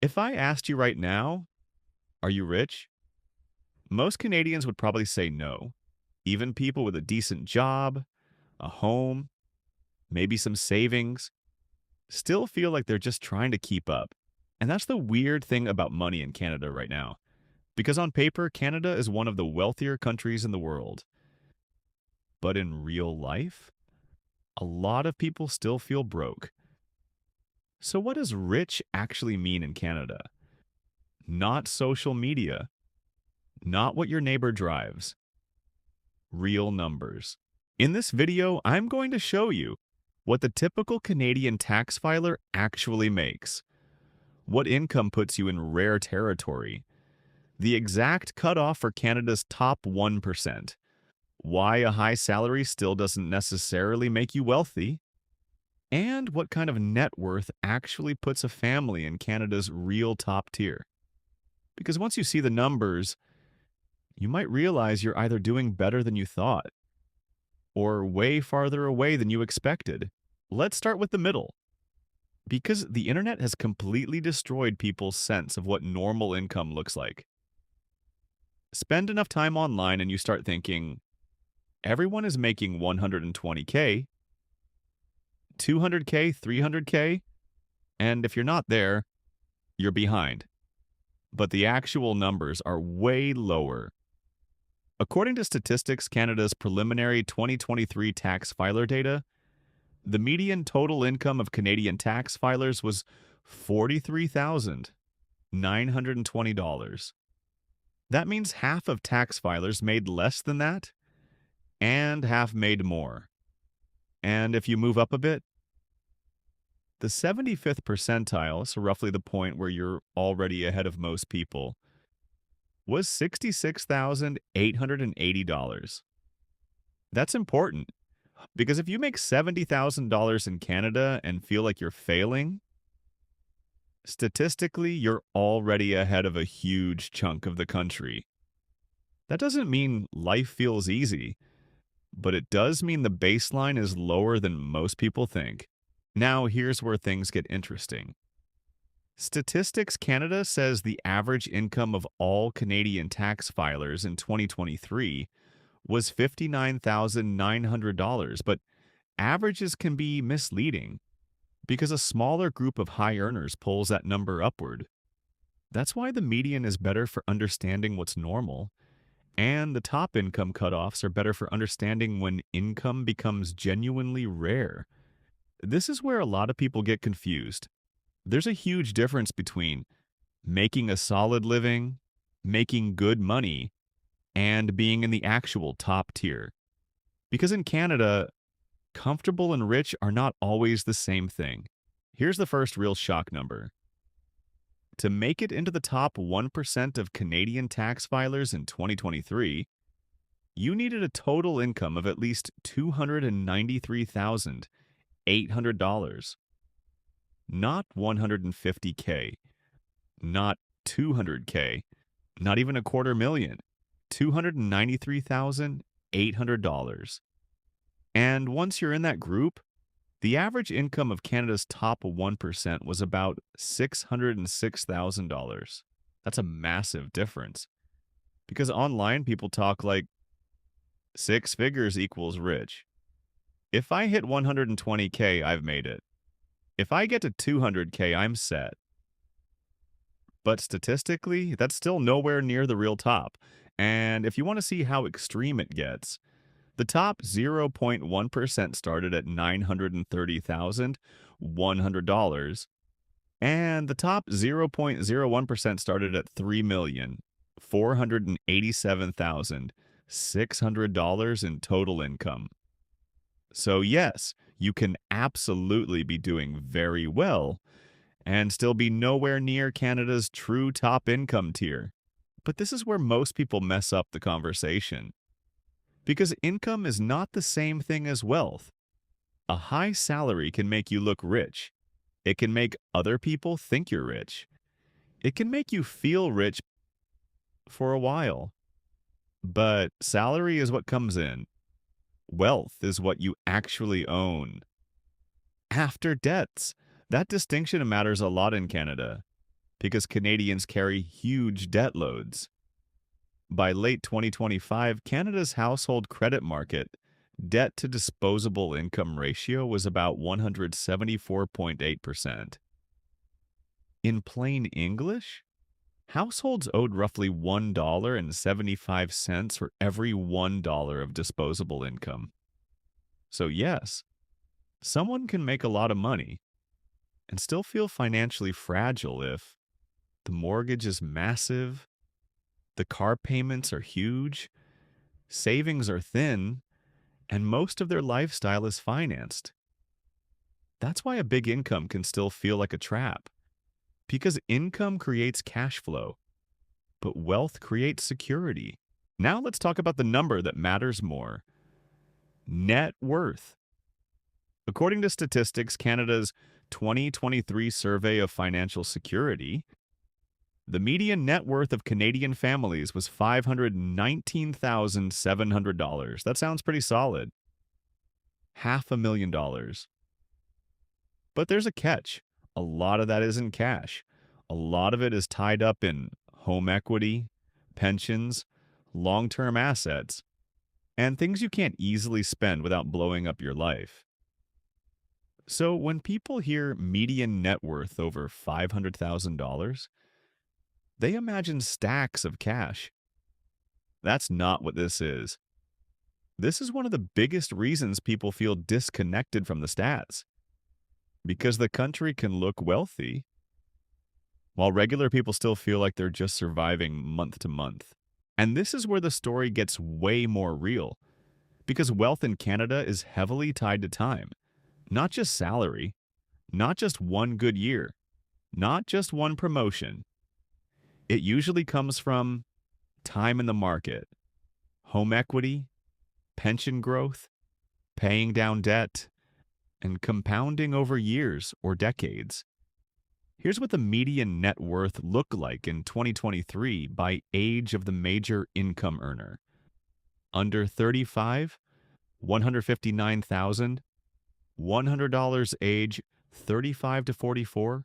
If I asked you right now, are you rich? Most Canadians would probably say no. Even people with a decent job, a home, maybe some savings, still feel like they're just trying to keep up. And that's the weird thing about money in Canada right now. Because on paper, Canada is one of the wealthier countries in the world. But in real life, a lot of people still feel broke. So, what does rich actually mean in Canada? Not social media, not what your neighbor drives, real numbers. In this video, I'm going to show you what the typical Canadian tax filer actually makes, what income puts you in rare territory, the exact cutoff for Canada's top 1%, why a high salary still doesn't necessarily make you wealthy, and what kind of net worth actually puts a family in Canada's real top tier. Because once you see the numbers, you might realize you're either doing better than you thought or way farther away than you expected. Let's start with the middle. Because the internet has completely destroyed people's sense of what normal income looks like. Spend enough time online and you start thinking, everyone is making 120K, 200K, 300K, and if you're not there, you're behind. But the actual numbers are way lower. According to Statistics Canada's preliminary 2023 tax filer data, the median total income of Canadian tax filers was $43,920. That means half of tax filers made less than that, and half made more. And if you move up a bit, the 75th percentile, so roughly the point where you're already ahead of most people, was $66,880. That's important because if you make $70,000 in Canada and feel like you're failing, statistically, you're already ahead of a huge chunk of the country. That doesn't mean life feels easy, but it does mean the baseline is lower than most people think. Now, here's where things get interesting. Statistics Canada says the average income of all Canadian tax filers in 2023 was $59,900, but averages can be misleading because a smaller group of high earners pulls that number upward. That's why the median is better for understanding what's normal, and the top income cutoffs are better for understanding when income becomes genuinely rare. This is where a lot of people get confused. There's a huge difference between making a solid living, making good money, and being in the actual top tier. Because in Canada, comfortable and rich are not always the same thing. Here's the first real shock number. To make it into the top 1% of Canadian tax filers in 2023, you needed a total income of at least $293,800. Not 150K, not 200K, not even a quarter million, $293,800. And once you're in that group, the average income of Canada's top 1% was about $606,000. That's a massive difference. Because online people talk like six figures equals rich. If I hit 120K, I've made it. If I get to 200K, I'm set. But statistically, that's still nowhere near the real top. And if you want to see how extreme it gets, the top 0.1% started at $930,100, and the top 0.01% started at $3,487,600 in total income. So yes, you can absolutely be doing very well and still be nowhere near Canada's true top income tier. But this is where most people mess up the conversation. Because income is not the same thing as wealth. A high salary can make you look rich. It can make other people think you're rich. It can make you feel rich for a while. But salary is what comes in. Wealth is what you actually own. After debts. That distinction matters a lot in Canada. because Canadians carry huge debt loads. By late 2025, Canada's household credit market debt to disposable income ratio was about 174.8%. In plain English, households owed roughly $1.75 for every $1 of disposable income. So, yes, someone can make a lot of money and still feel financially fragile if the mortgage is massive, the car payments are huge, savings are thin, and most of their lifestyle is financed. That's why a big income can still feel like a trap, because income creates cash flow, but wealth creates security. Now let's talk about the number that matters more: net worth. According to Statistics Canada's 2023 Survey of Financial Security, the median net worth of Canadian families was $519,700. That sounds pretty solid. $500,000. But there's a catch. A lot of that isn't cash. A lot of it is tied up in home equity, pensions, long-term assets, and things you can't easily spend without blowing up your life. So when people hear median net worth over $500,000, they imagine stacks of cash. That's not what this is. This is one of the biggest reasons people feel disconnected from the stats. Because the country can look wealthy, while regular people still feel like they're just surviving month to month. And this is where the story gets way more real, because wealth in Canada is heavily tied to time, not just salary, not just one good year, not just one promotion. It usually comes from time in the market, home equity, pension growth, paying down debt, and compounding over years or decades. Here's what the median net worth looked like in 2023 by age of the major income earner. Under 35, $159,000. $100 age 35 to 44,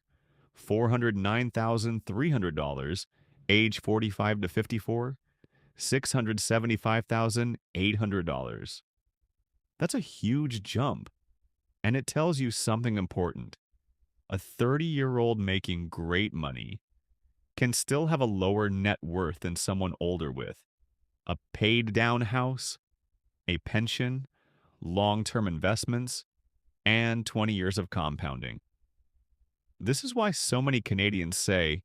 $409,300 age 45 to 54, $675,800. That's a huge jump, and it tells you something important. A 30-year-old making great money can still have a lower net worth than someone older with a paid-down house, a pension, long-term investments, and 20 years of compounding. This is why so many Canadians say,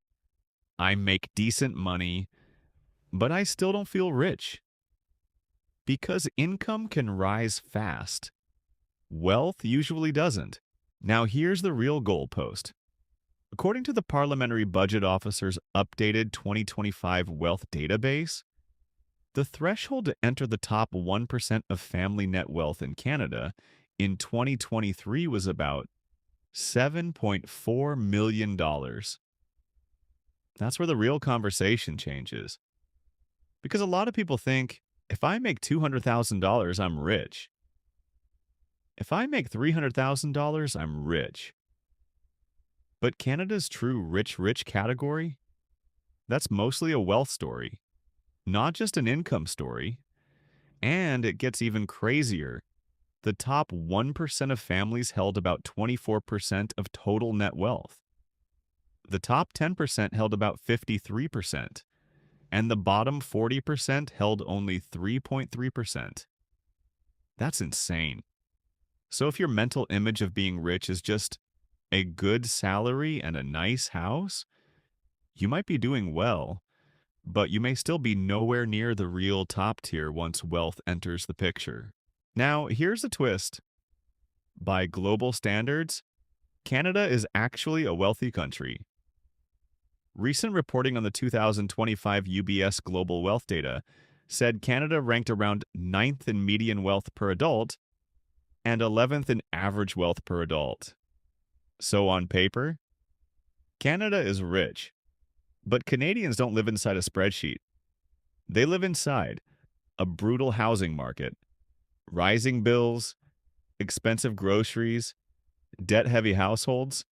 I make decent money, but I still don't feel rich. Because income can rise fast. Wealth usually doesn't. Now here's the real goalpost. According to the Parliamentary Budget Officer's updated 2025 wealth database, the threshold to enter the top 1% of family net wealth in Canada in 2023 was about $7.4 million. That's where the real conversation changes. Because a lot of people think, if I make $200,000, I'm rich. If I make $300,000, I'm rich. But Canada's true rich category, that's mostly a wealth story, not just an income story. And it gets even crazier. The top 1% of families held about 24% of total net wealth. The top 10% held about 53%, and the bottom 40% held only 3.3%. That's insane. So if your mental image of being rich is just a good salary and a nice house, you might be doing well, but you may still be nowhere near the real top tier once wealth enters the picture. Now, here's a twist. By global standards, Canada is actually a wealthy country. Recent reporting on the 2025 UBS Global Wealth data said Canada ranked around 9th in median wealth per adult and 11th in average wealth per adult. So on paper, Canada is rich, but Canadians don't live inside a spreadsheet. They live inside a brutal housing market, rising bills, expensive groceries, debt-heavy households,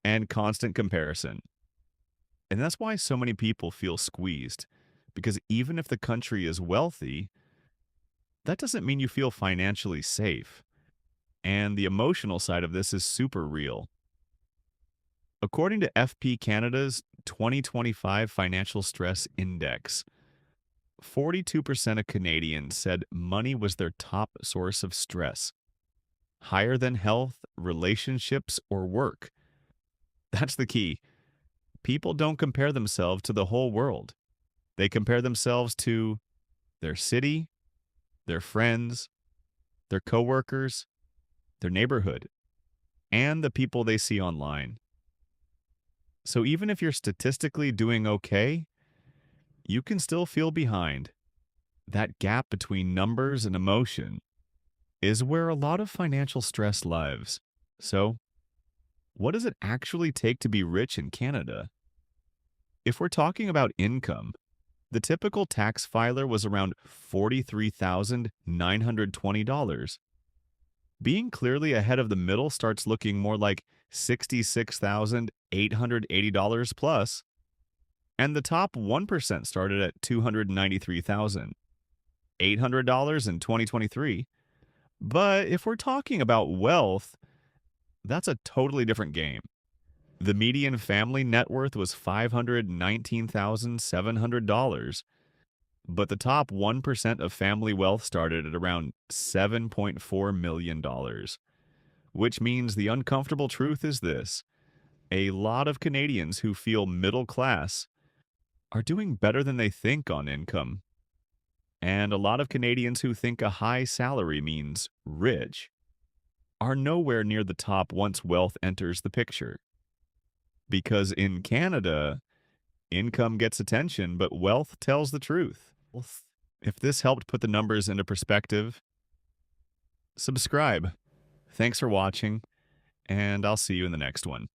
and constant comparison. And that's why so many people feel squeezed. Because even if the country is wealthy, that doesn't mean you feel financially safe. And the emotional side of this is super real. According to FP Canada's 2025 Financial Stress Index, 42% of Canadians said money was their top source of stress, higher than health, relationships, or work. That's the key. People don't compare themselves to the whole world. They compare themselves to their city, their friends, their coworkers, their neighborhood, and the people they see online. So even if you're statistically doing okay, you can still feel behind. That gap between numbers and emotion is where a lot of financial stress lives. So, what does it actually take to be rich in Canada? If we're talking about income, the typical tax filer was around $43,920. Being clearly ahead of the middle starts looking more like $66,880 plus, and the top 1% started at $293,800 in 2023. But if we're talking about wealth, that's a totally different game. The median family net worth was $519,700, but the top 1% of family wealth started at around $7.4 million, which means the uncomfortable truth is this: a lot of Canadians who feel middle class are doing better than they think on income. And a lot of Canadians who think a high salary means rich are nowhere near the top once wealth enters the picture. Because in Canada, income gets attention, but wealth tells the truth. If this helped put the numbers into perspective, subscribe. Thanks for watching, and I'll see you in the next one.